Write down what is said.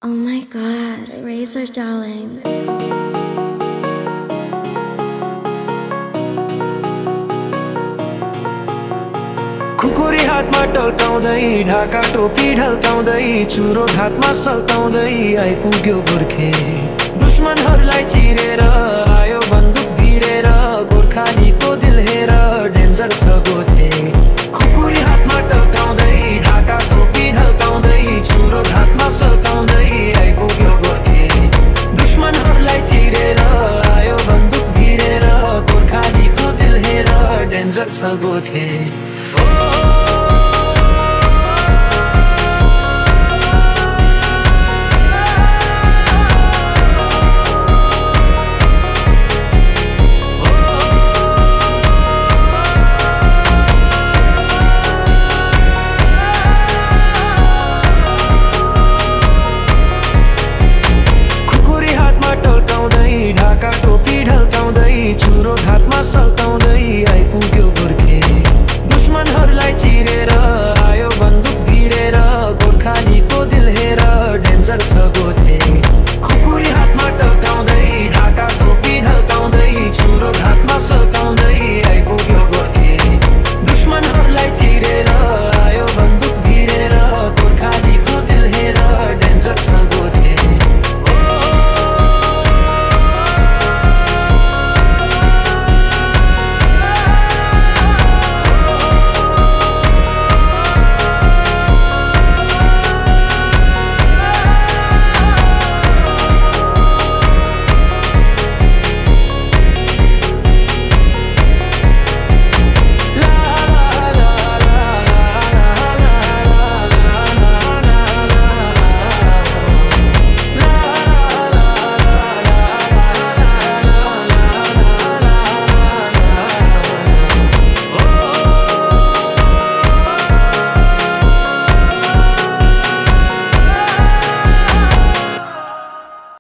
Oh my god, Razor darling. खुकुरी हातमा टल्काउँदै ढाका टोपी ढल्काउँदै चुरो हातमा सल्काउँदै आइपुग्यो गोर्खे। दुश्मनहरूलाई चिरेर आयो बन्दुक भिरेर, गोर्खालीको दिल हेर डेन्जर छ गोथे। खुकुरी हातमा टल्काउँदै ढाका टोपी ढल्काउँदै चुरो हातमा सल्काउँदै आइपुग्यो गोर्खे। दुश्मनहरूलाई चिरेर आयो बन्दुक भिरेर, गोर्खालीको दिल हेर डेन्जर छ गोथे। ढाका टोपी ढल्काउँदै चुरो हातमा सल्काउँदै आइपुग्यो गोर्खे। दुश्मनहरूलाई चिरेर आयो बन्दुक भिरेर, गोर्खालीको दिल हेर डेन्जर छ